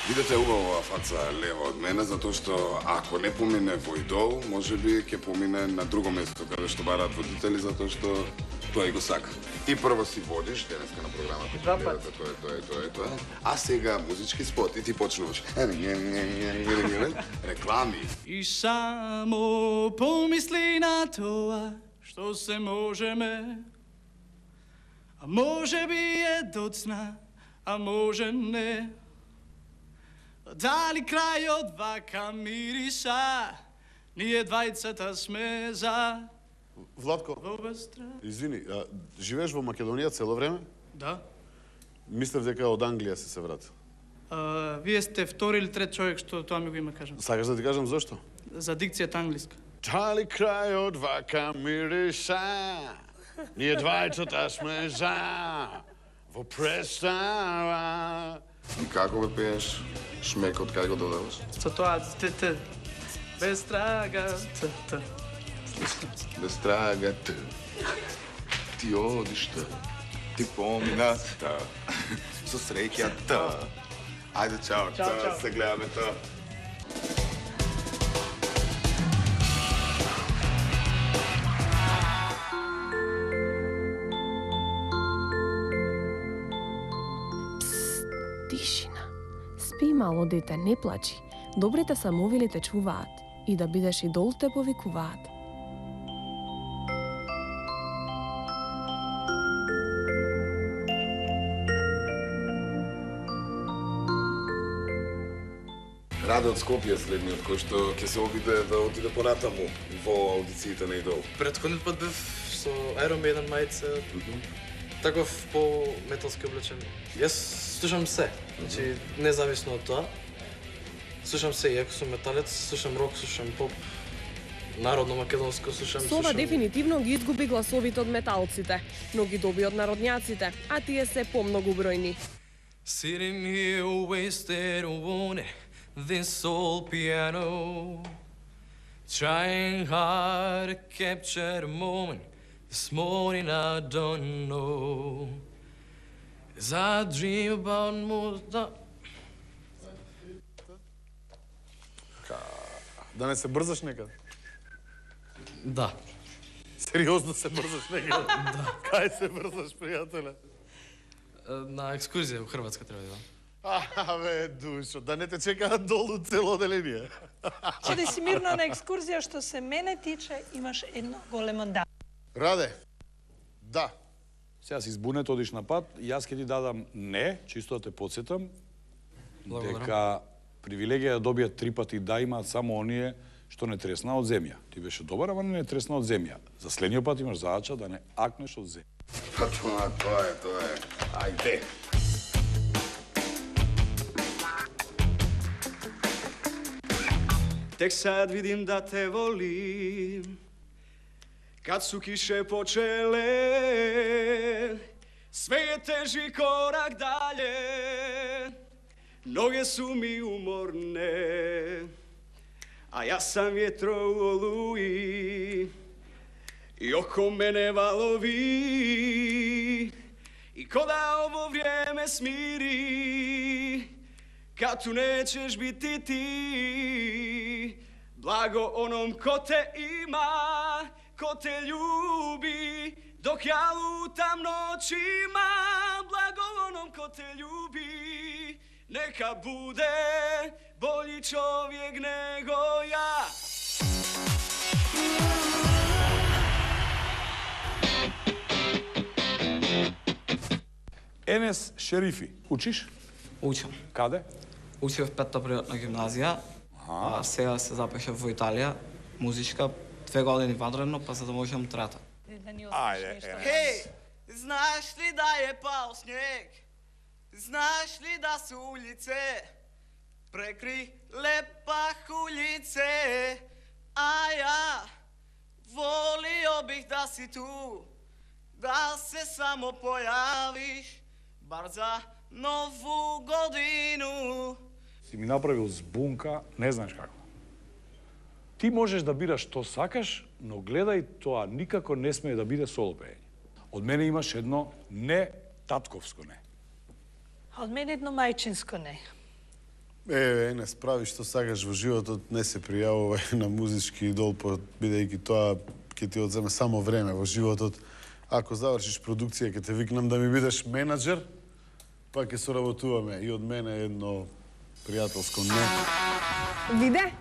Видете убава фаца лево од мене, затоа што ако не помине во идол, може би ќе помине на друго место, каде што бараат водители, затоа што тој го сака. Ти прво си водиш денеска на програмата. Два пат. Тоа. А сега музички спот и ти почнуваш. Реклами. И само помисли на тоа што се можеме, а може би е доцна, а може не. Дали крајот вака мириша, ние двајцата сме за... Владко, извини, живееш во Македонија цело време? Да. Мислев дека од Англија си се врати. Вие сте втори или трет човек што тоа ми го има кажам. Сакаш да ти кажам зошто? За дикцијата англиска. Дали крајот вака мириша, ние двајцата сме за во представа. И како бе пееш шмекот, кај го додаваш? Со тоа, т. Без трага, т. Без трага, т. Ти одиш, т. Ти помина, т. Со среќа, т. Ајде, чао, т. Се гледаме, т. Тишина. Спи, мало дете, не плачи. Добрите самовили те чуваат. И да бидеш идол те повикуваат. Раде од Скопје следниот, кој што ќе се обиде да отиде понатаму во аудициите на Идол. Претходниот пат бев со Iron Maiden мајца, таков по-металски облечен. Јас слушам се, значи независно од тоа. Слушам се, иако сум металец, слушам рок, слушам поп, народно македонско слушам. Сова дефинитивно ги изгуби гласовите од металците, но ги доби од народњаците, а тие се помногубројни. Sitting here wasted on this old piano, trying hard to capture the moment. This morning I don't know, as I dream about more. Да не се брзаш некаде? Да. Сериозно се брзаш некаде? Да. Кај се брзаш, пријателе? На екскурзија во Хрватска треба да идам. Бе, душо, да не те чекаат долу цело оделение. Оди си мирно на екскурзија, што се мене тиче, имаш едно големо да. Раде, да. Сега си збунет, одиш на пат, јас ќе ти дадам не, чисто да те подсетам, дека привилегија да добијат 3 пати да имаат само оние што не тресна од земја. Ти беше добар, ама не тресна од земја. За следниот пат имаш задача да не акнеш од земја. Тоа е. Ајде. Тек сад видим да те волим, кад су кише почеле, све е тежи корак дале, ноге су ми уморне, а јас сам ветро олуи, и око мене валови, и кода ово време смири, кату нечеш бити ти, благо оном ко те има, ко те љуби, док ја лутам ноќима, благо оном ко те љуби, нека буде болji човек него ја. Енес Шерифи, учиш? Учам. Каде? Учев 5-та природна гимназија, а сега се запишав во Италија, музичка, 2 години ванредно, па за да можам трета. Ајде, Хеј, знаеш ли да е пал снег? Знаеш ли да се улице прекри лепа улице? А ја волио бих да си ту, да се само појавиш, бар за нову годину. Си ми направил збунка, не знаеш како. Ти можеш да бираш што сакаш, но гледај тоа никако не смее да биде соло пеење. Од мене имаш едно не татковско не. А од мене едно мајчинско не. Не справи што сакаш во животот, не се пријавувај на музички идол, бидејќи тоа ќе ти одземе само време во животот. Ако завршиш продукција, ќе те викнам да ми бидеш менаџер, па ќе соработуваме и од мене едно пријателско не. Виде?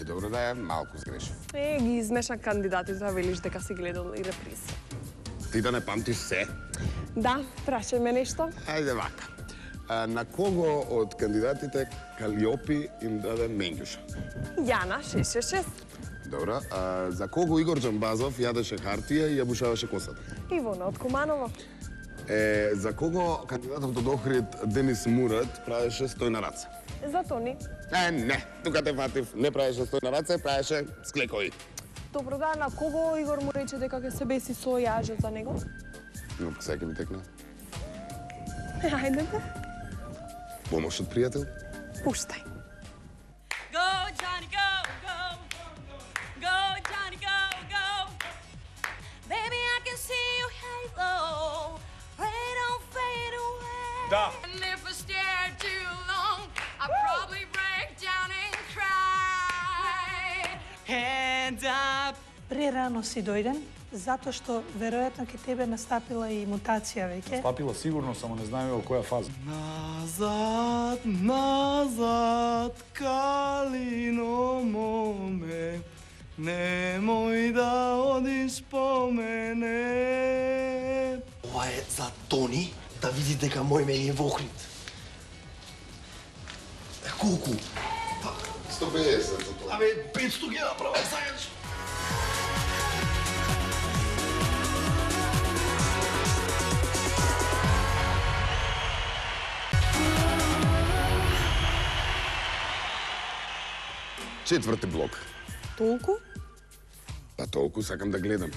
Добро да е, малку сгрешив. Ги измеша кандидатите, да велиш дека си гледал и реприз. Ти да не памтиш се? Да, прашај ме нешто. Ајде вака. На кого од кандидатите Калиопи им даде Менѓуша? Јана, 666. Добро. За кого Игор Џамбазов јадеше хартија и ја бушаваше косата? Ивона од Куманово. За кого кандидатот од Охрид Денис Мурат правеше стој на раце? За Тони. Не, тука те фатив. Не правеше стој на раце, правеше склекови. Добро да, на кого Игор му рече дека ќе се беси со јажа за него? Но сега ми текна. Ајде бе. Помош од пријател? Пуштај. Go, Johnny, go, go. Go, Johnny, go, go. Baby, I can see you halo. Pray don't fade away. Да. And if I stare too long, I'll probably break down and cry. Hands up. Прерано си дојден, затоа што веројатно ке тебе настапила и мутација веќе. Стапила сигурно, само не знаеме во која фаза. Назад, назад, калино моме, немој да одиш по мене. Ова е за Тони, да види дека мој мен е во Охрид. Колку? 150 за тоа. Абе, 500 ги направам сакаш. Четврти блок. Толку? Па толку сакам да гледам.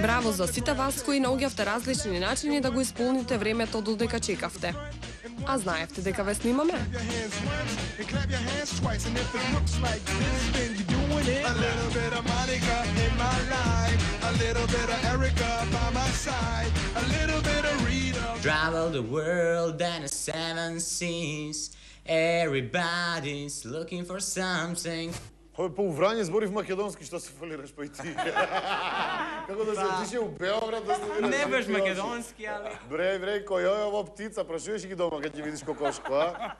Браво за сите вас кои наоѓавте различни начини да го исполните времето додека чекавте. А знаевте дека ве снимаме? Travel the world and the seven seas. Everybody's looking for something. Кој по Врање зборив македонски, што се фалираш па и ти? Како да се отише у Београд да студираш? Не баш македонски, али... Бре, кој е ова птица? Прашуваш ги дома, кога ќе видиш кокошко, а?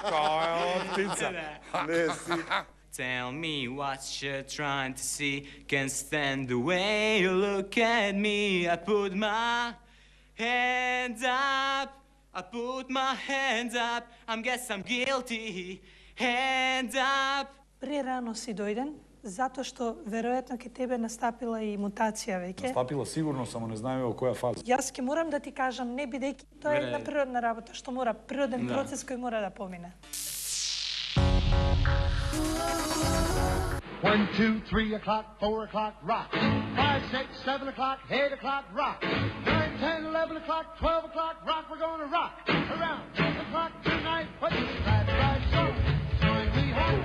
Кој е ова птица? Не си. Tell me what you're trying to see. Can't stand the way you look at me. I put my hands up. I put my hands up. I guess I'm guilty. Hands up. Прерано си дојден, затоа што веројатно ке тебе настапила и мутација веќе. Стапила сигурно, само не знаеме во која фаза. Јас ке морам да ти кажам, не бидејќи тоа е една природна работа, што мора природен процес кој мора да помине. 1, 2, 3 o'clock, 4 o'clock, rock. 5, 6, 7 o'clock, 8 o'clock, rock. 9, 10, 11 o'clock, 12 o'clock, rock. We're gonna rock around 6 o'clock tonight. Put your glad right song. Join me home.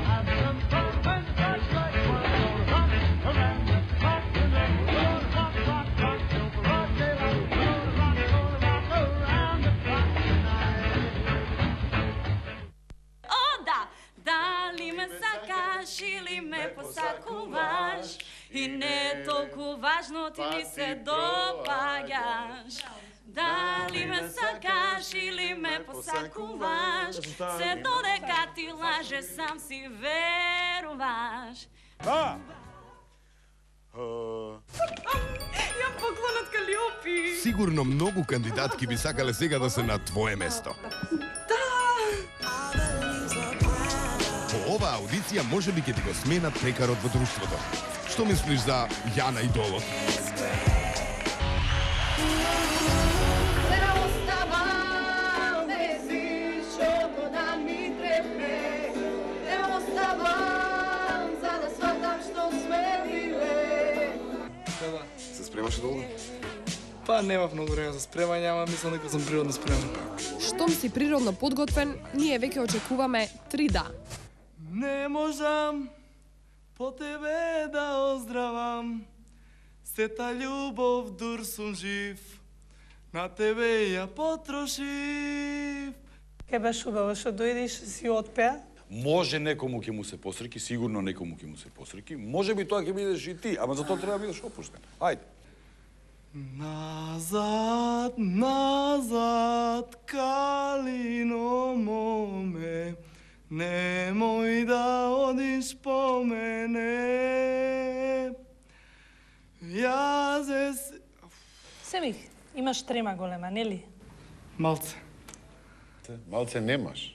Have some fun when the flashlight comes. We're gonna rock around 6 o'clock tonight. We're gonna rock, rock, rock till broad daylight. We're gonna rock around the clock tonight. Oh, da! Дали ме сакаш или ме посакуваш? И не е толку важно, ти ми се допаѓаш. Дали ме сакаш или ме посакуваш? Се додека ти лаже, сам си веруваш. Да! Јам поклон од Калиопи. Сигурно многу кандидатки би сакале сега да се на твое место. По оваа аудиција можеби ќе ти го сменат пекарот во друштвото. Што мислиш за Јана идолот? Се спремаш долу? Па немав многу време за спремање, ама мислам дека сум природно спремен. Штом си природно подготвен, ние веќе очекуваме 3 да. Не можам по тебе да оздравам, сета љубов дур сум жив, На тебе ја потрошив. Ке беше убаво што дојде и што си отпеа. Може некому ќе му се посреќи, сигурно некому ќе му се посреќи. Може би тоа ќе бидеш и ти, ама за тоа треба да бидеш опуштен. Ајде. Назад, назад, калино моме, немој да одиш по мене. Семих, имаш трема голема, нели? Малце. Малце немаш.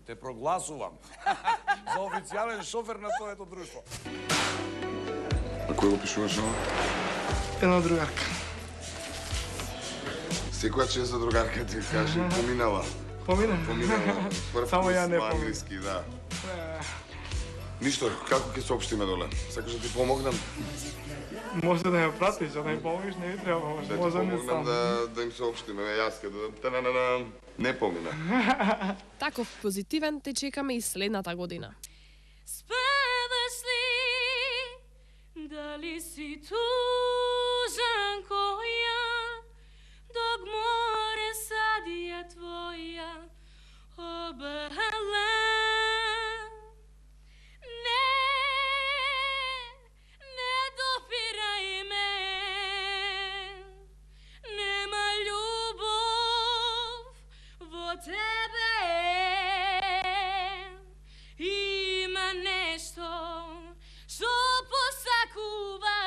Те прогласувам за официјален шофер на твоето друштво. А кој го пишуваш ова? Една другарка. Секоја чест за другарка ти кажи, поминала. Поминала? Прв Само ја не курс англиски, да. Ништо, како ќе соопштиме доле? Сакаш да ти помогнам? Може да ја пратиш, а да им помогнеш, не ви треба, може не помогнам сам. да им соопштиме, јас ке да не помина. Таков позитивен те чекаме и следната година. Спаваш ли? Дали си тужан ко ја? Dok more sadija tvoja obala. Ne dopiraj me, nema ljubov vo tebe. Ima nešto što posakuva,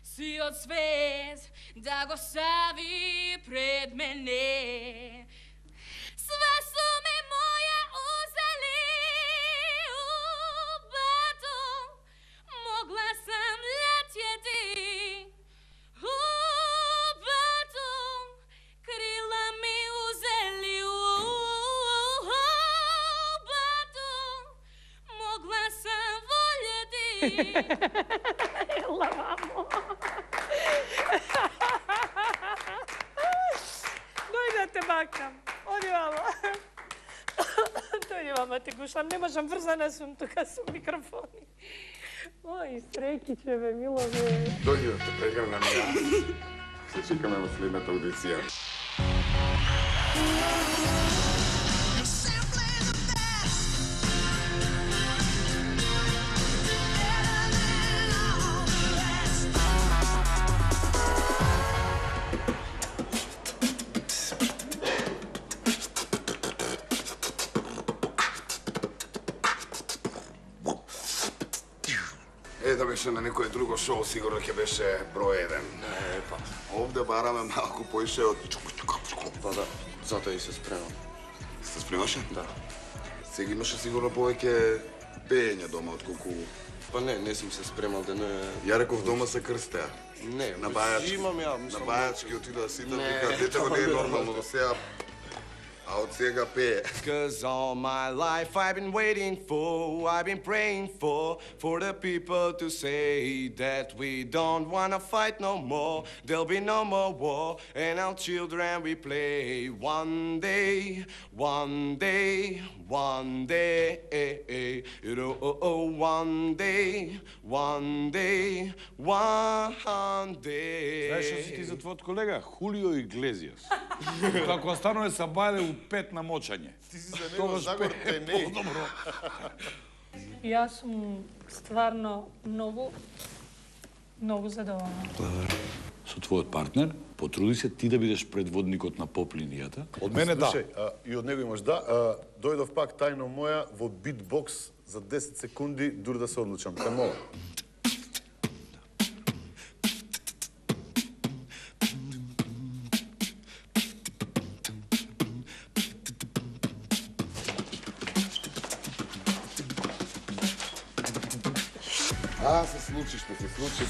si od svet da go stavi pred mene. Sve su mi moje uzeli u bato, mogla sam letjeti u bato, krila mi uzeli u bato, mogla sam voljeti. Lavamo. Дојде те бакам. Оди мама. Дојде мама те гушам. Не можам, врзана сум тука со микрофони. Ој, среќиче бе, мило бе. Дојди да те прегрнам ја. Се чекаме во следната аудиција. Да беше на некое друго шоу, сигурно ќе беше број 1. Па. Овде бараме малку поише од... Па да, затоа и се спремам. Се спремаше? Да. Сега имаше сигурно повеќе пеење дома, отколку... Па не сум се спремал да не... Ја реков дома се крстеа. Не, на бајачки. имам ја, мислам... На бајачки отида сите, вика, дете не е нормално до сега. А од сега пее. 'Cause all my life I've been waiting for, I've been praying for the people to say that we don't wanna fight no more, there'll be no more war, and our children we play one day, one day, one day, one day, one day, one day. Знаеш што си ти за твојот колега? Хулио Иглезиас. Како станува са бајле у 5 на мочање. Ти си за него Загор Тенеј. Добро. Јас сум стварно многу задоволна. Со твојот партнер, потруди се ти да бидеш предводникот на поп линијата. Од мене да. Слушај, и од него имаш да. Дојдов пак тајно моја во битбокс за 10 секунди, дури да се одлучам. Те мола.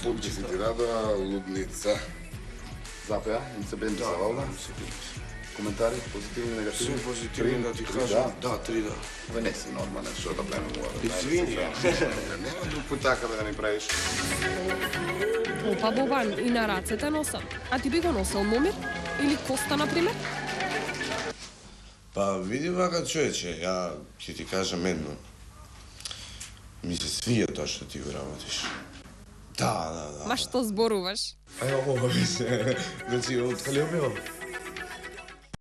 Случи се ти рада, лудница. Запеа, им се бенди за валда. Коментари, позитивни, негативни? Се позитивни да ти кажам. Да, 3 да. Абе не си нормален, што да племе мора. Извини. Нема друг пut така да не правиш. Опа, Бобан, и на рацете носам. А ти би го носил номер? Или коста, например? Па, види вака, човече, ја ќе ти кажам едно. Ми се свија тоа што ти го работиш. Да. Ма што зборуваш? Ова беше, значи, откаде ја певам?